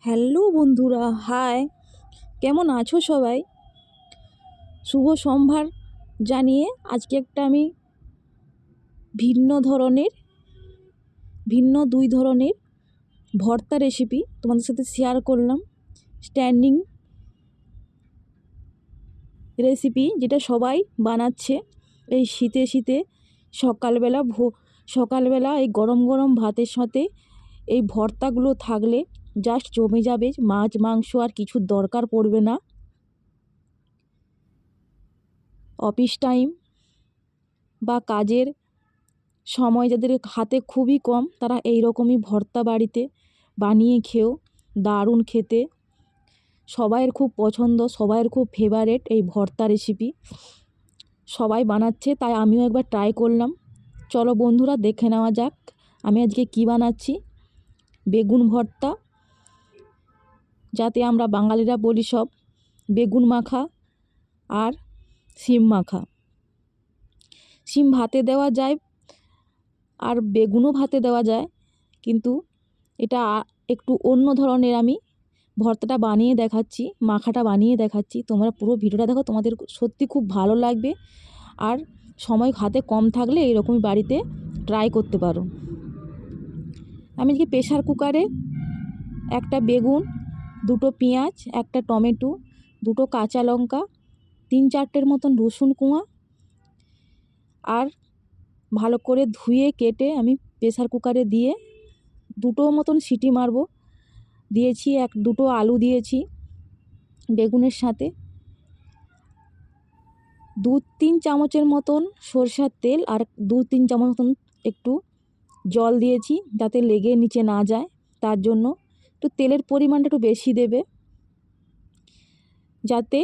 Hello বন্ধুরা, high. কেমন আছো সবাই? শুভ সম্ভার জানিয়ে আজকে একটা আমি ভিন্ন ধরনের ভিন্ন দুই ধরনের ভর্তা রেসিপি তোমাদের সাথে শেয়ার করলাম। স্ট্যান্ডিং রেসিপি, যেটা সবাই বানাচ্ছে এই শীতে শীতে। সকালবেলা এই গরম গরম ভাতের সাথে এই ভর্তাগুলো থাকলে জাস্ট জমে যাবে। মাছ মাংস আর কিছু দরকার পড়বে না। অফিস টাইম বা কাজের সময় যাদের হাতে খুবই কম, তারা এই রকমই ভর্তা বাড়িতে বানিয়ে খেও। দারুণ খেতে, সবাইয়ের খুব পছন্দ, সবাইয়ের খুব ফেভারেট এই ভর্তা রেসিপি। সবাই বানাচ্ছে, তাই আমিও একবার ট্রাই করলাম। চলো বন্ধুরা, দেখে নেওয়া যাক আমি আজকে কি বানাচ্ছি। বেগুন ভর্তা, যাতে আমরা বাঙালিরা বলি সব বেগুন মাখা আর শিম মাখা। শিম ভাতে দেওয়া যায় আর বেগুনও ভাতে দেওয়া যায়, কিন্তু এটা একটু অন্য ধরনের। আমি ভর্তাটা বানিয়ে দেখাচ্ছি, মাখাটা বানিয়ে দেখাচ্ছি। তোমরা পুরো ভিডিওটা দেখো, তোমাদের সত্যি খুব ভালো লাগবে। আর সময় হাতে কম থাকলে এইরকমই বাড়িতে ট্রাই করতে পারো। আমি আজকে প্রেশার কুকারে একটা বেগুন, দুটো পেঁয়াজ, একটা টমেটো, দুটো কাঁচা লঙ্কা, 3-4টের মতন রসুন কোয়া আর ভালো করে ধুয়ে কেটে আমি প্রেশার কুকারে দিয়ে দুটো মতন সিটি মারবো। দিয়েছি দুটো আলু দিয়েছি বেগুনের সাথে। 2-3 চামচের মতন সরষের তেল আর 2-3 চামচ মতন একটু জল দিয়েছি, যাতে লেগে নিচে না যায়। তার জন্য একটু তেলের পরিমাণটা একটু বেশি দেবে, যাতে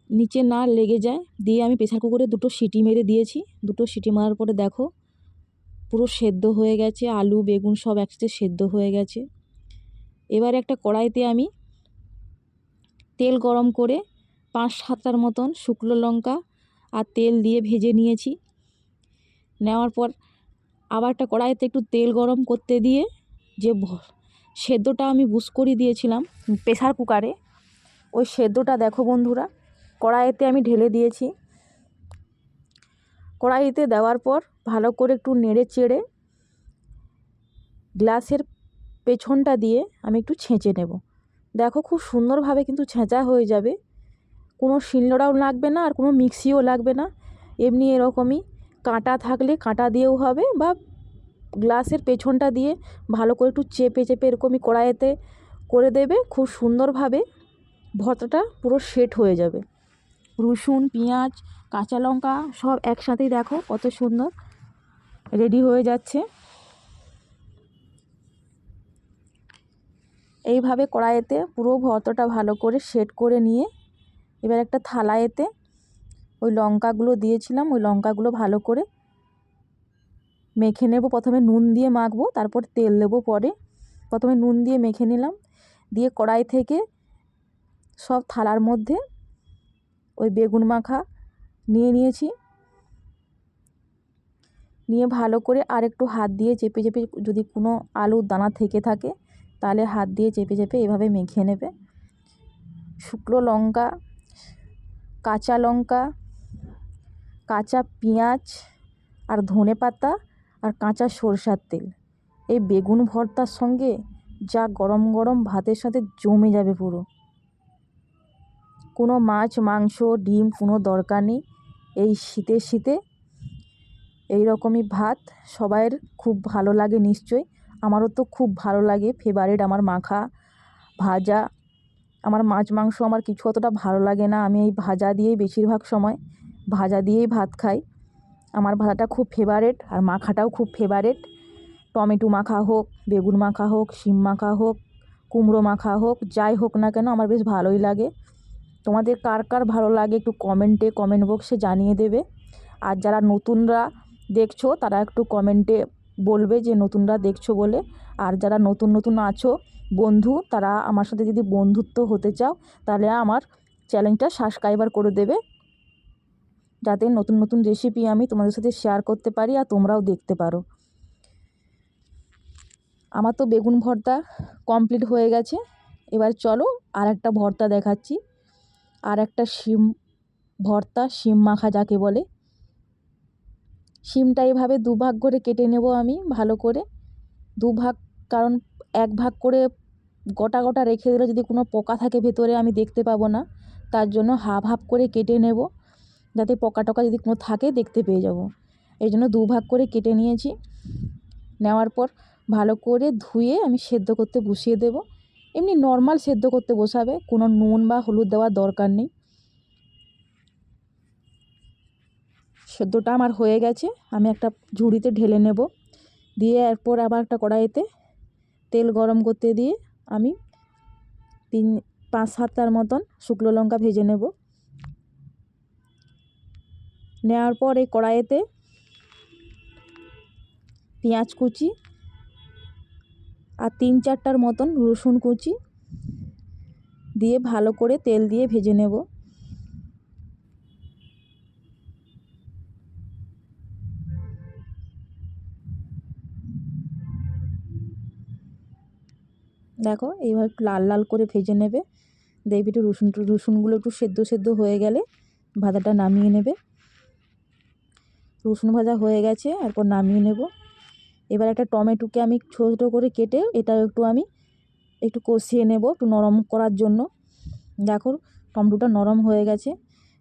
নিচে না লেগে যায়। দিয়ে আমি প্রেসার কুকারে দুটো সিটি মেরে দিয়েছি। দুটো সিটি মারার পরে দেখো পুরো সেদ্ধ হয়ে গেছে, আলু বেগুন সব একসাথে সেদ্ধ হয়ে গেছে। এবার একটা কড়াইতে আমি তেল গরম করে 5-7টার মতন শুকনো লঙ্কা আর তেল দিয়ে ভেজে নিয়েছি। নেওয়ার পর আবার একটা কড়াইতে একটু তেল গরম করতে দিয়ে যে সেদ্ধটা আমি বুস করে দিয়েছিলাম প্রেসার কুকারে, ওই সেদ্ধটা দেখো বন্ধুরা কড়াইতে আমি ঢেলে দিয়েছি। কড়াইতে দেওয়ার পর ভালো করে একটু নেড়ে চেড়ে গ্লাসের পেছনটা দিয়ে আমি একটু ছেঁচে নেব। দেখো খুব সুন্দরভাবে কিন্তু ছেঁচা হয়ে যাবে। কোনো শিলনোড়াও লাগবে না আর কোনো মিক্সিও লাগবে না। এমনি এরকমই কাঁটা থাকলে কাঁটা দিয়েও হবে, বা গ্লাসের পেছনটা দিয়ে ভালো করে একটু চেপে চেপে এরকমই কড়াইতে করে দেবে। খুব সুন্দরভাবে ভর্তাটা পুরো সেট হয়ে যাবে। রসুন পেঁয়াজ কাঁচা লঙ্কা সব একসাথেই দেখো কত সুন্দর রেডি হয়ে যাচ্ছে। এইভাবে কড়াইতে পুরো ভর্তাটা ভালো করে সেট করে নিয়ে এবার একটা থালাতে ওই লঙ্কাগুলো দিয়েছিলাম, ওই লঙ্কাগুলো ভালো করে মেখে নেব। প্রথমে নুন দিয়ে মাখবো, তারপর তেল দেবো পরে। প্রথমে নুন দিয়ে মেখে নিলাম, দিয়ে কড়াই থেকে সব থালার মধ্যে ওই বেগুন মাখা নিয়ে নিয়েছি। নিয়ে ভালো করে আর একটু হাত দিয়ে চেপে চেপে, যদি কোনো আলুর দানা থেকে থাকে তাহলে হাত দিয়ে চেপে চেপে এভাবে মেখে নেবে। শুকনো লঙ্কা, কাঁচা লঙ্কা, কাঁচা পেঁয়াজ আর ধনেপাতা আর কাঁচা সরষের তেল এই বেগুন ভর্তার সঙ্গে যা গরম গরম ভাতের সাথে জমে যাবে পুরো। কোনো মাছ মাংস ডিম কোনো দরকার নেই। এই শীতে শীতে এই রকমই ভাত সবাইয়ের খুব ভালো লাগে নিশ্চয়ই। আমারও তো খুব ভালো লাগে, ফেভারিট আমার মাখা ভাজা। আমার মাছ মাংস আমার কিছু অতটা ভালো লাগে না। আমি এই ভাজা দিয়েই বেশিরভাগ সময় ভাজা দিয়েই ভাত খাই। আমার ভাজাটা খুব ফেভারিট আর মাখাটাও খুব ফেভারিট। টমেটো মাখা হোক, বেগুন মাখা হোক, শিম মাখা হোক, কুমড়ো মাখা হোক, যাই হোক না কেন আমার বেশ ভালোই লাগে। তোমাদের কার কার ভালো লাগে একটু কমেন্ট বক্সে জানিয়ে দেবে। আর যারা নতুনরা দেখছো তারা একটু কমেন্টে বলবে যে নতুনরা দেখছো বলে। আর যারা নতুন নতুন আছো বন্ধু, তারা আমার সাথে যদি বন্ধুত্ব হতে চাও তাহলে আমার চ্যানেলটা সাবস্ক্রাইবার করে দেবে, যাতে নতুন নতুন রেসিপি আমি তোমাদের সাথে শেয়ার করতে পারি আর তোমরাও দেখতে পারো। আমার তো বেগুন ভর্তা কমপ্লিট হয়ে গেছে। এবার চলো আর একটা ভর্তা দেখাচ্ছি। আর একটা শিম ভর্তা, শিম মাখা যাকে বলে। শিমটা এইভাবে দুভাগ করে কেটে নেব আমি ভালো করে, দুভাগ। কারণ এক ভাগ করে গোটা গোটা রেখে দিলে যদি কোনো পোকা থাকে ভেতরে আমি দেখতে পাবো না, তার জন্য হাফ হাফ করে কেটে নেব, যাতে পোকা টোকা যদি কোনো থাকে দেখতে পেয়ে যাব। এই জন্য দুভাগ করে কেটে নিয়েছি। নেওয়ার পর ভালো করে ধুয়ে আমি সেদ্ধ করতে বসিয়ে দেব। এমনি নর্মাল সেদ্ধ করতে বসাবে, কোনো নুন বা হলুদ দেওয়ার দরকার নেই। সেদ্ধটা আমার হয়ে গেছে, আমি একটা ঝুড়িতে ঢেলে নেব। দিয়ে এরপর আবার একটা কড়াইতে তেল গরম করতে দিয়ে আমি 5-7টার মতন শুকনো লঙ্কা ভেজে নেব। নেওয়ার পর এই কড়াইতে পেঁয়াজ কুচি আর 3-4টার মতন রসুন কুচি দিয়ে ভালো করে তেল দিয়ে ভেজে নেব। দেখো এইভাবে একটু লাল লাল করে ভেজে নেবে। দেখবি একটু রসুনগুলো একটু সেদ্ধ সেদ্ধ হয়ে গেলে ভাজাটা নামিয়ে নেবে। রসুন ভাজা হয়ে গেছে, এরপর নামিয়ে নেব। এবার একটা টমেটোকে আমি ছোটো করে কেটে এটাও আমি একটু কষিয়ে নেব, একটু নরম করার জন্য। দেখো টমেটোটা নরম হয়ে গেছে।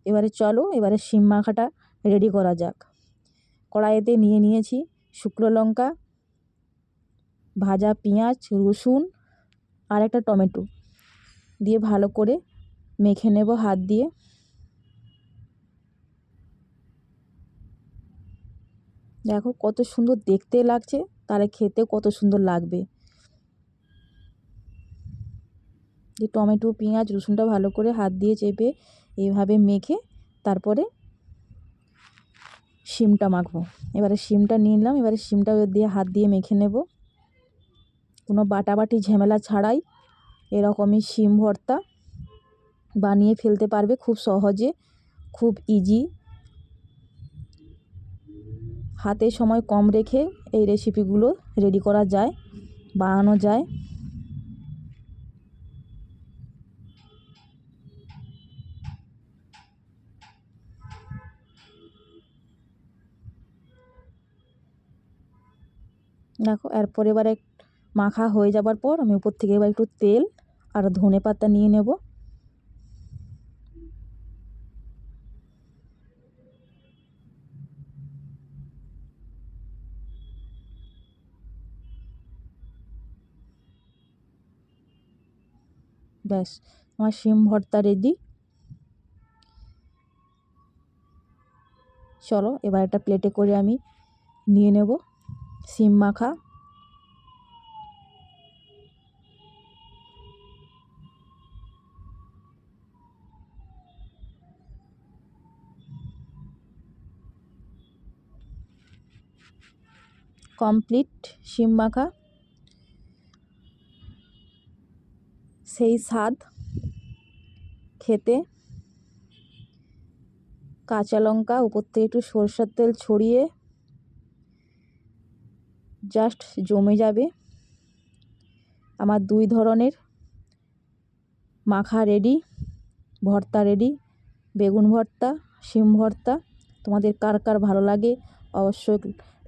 এবারে চলো এবারে শিম মাখাটা রেডি করা যাক। কড়াইতে নিয়েছি শুকনো লঙ্কা, ভাজা পেঁয়াজ, রসুন আর একটা টমেটো দিয়ে ভালো করে মেখে নেব হাত দিয়ে। দেখো কত সুন্দর দেখতে লাগছে, তাহলে খেতে কত সুন্দর লাগবে। এই টমেটো, পেঁয়াজ, রসুনটা ভালো করে হাত দিয়ে চেপে এইভাবে মেখে তারপরে শিমটা মাখবো। এবারে শিমটা নিয়ে নিলাম, এবারে শিমটা দিয়ে হাত দিয়ে মেখে নেব। কোনো বাটাবাটি ঝামেলা ছাড়াই এরকমই শিম ভর্তা বানিয়ে ফেলতে পারবে খুব সহজে, খুব ইজি। হাতে সময় কম রেখে এই রেসিপিগুলো রেডি করা যায়, বানানো যায়। দেখো এরপর এবারে মাখা হয়ে যাবার পর আমি উপর থেকে এবার একটু তেল আর ধনে পাতা নিয়ে নেব। ব্যাস, আমার শিম ভর্তা রেডি। চলো এবার একটা প্লেটে করে আমি নিয়ে নেব শিম মাখা। কমপ্লিট শিম মাখা, সেই স্বাদ খেতে। কাঁচা লঙ্কা উপর থেকে একটু সরষের তেল ছড়িয়ে জাস্ট জমে যাবে। আমার 2 ধরনের মাখা রেডি, ভর্তা রেডি, বেগুন ভর্তা, শিম ভর্তা। তোমাদের কার কার ভালো লাগে অবশ্যই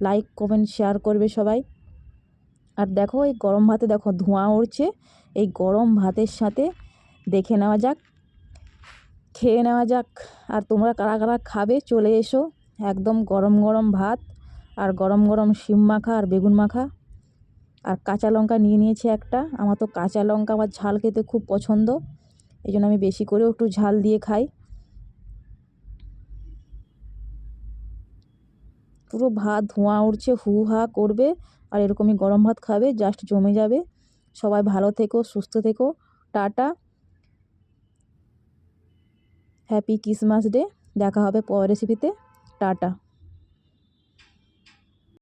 লাইক কমেন্ট শেয়ার করবে সবাই। আর দেখো এই গরম ভাতে দেখো ধোঁয়া উঠছে, এই গরম ভাতের সাথে দেখে নেওয়া যাক, খেয়ে নেওয়া যাক। আর তোমরা কারা কারা খাবে চলে এসো। একদম গরম গরম ভাত আর গরম গরম শিম মাখা আর বেগুন মাখা। আর কাঁচা লঙ্কা নিয়েছি একটা, আমার তো কাঁচা লঙ্কা আমার ঝাল খেতে খুব পছন্দ, এই জন্য আমি বেশি করেও একটু ঝাল দিয়ে খাই। পুরো ভাত ধোঁয়া উঠছে, হু হা করবে আর এরকমই গরম ভাত খাবে, জাস্ট জমে যাবে। সবাই ভালো থেকো, সুস্থ থেকো, টাটা, হ্যাপি ক্রিসমাস ডে। দেখা হবে পরের রেসিপিতে, টাটা।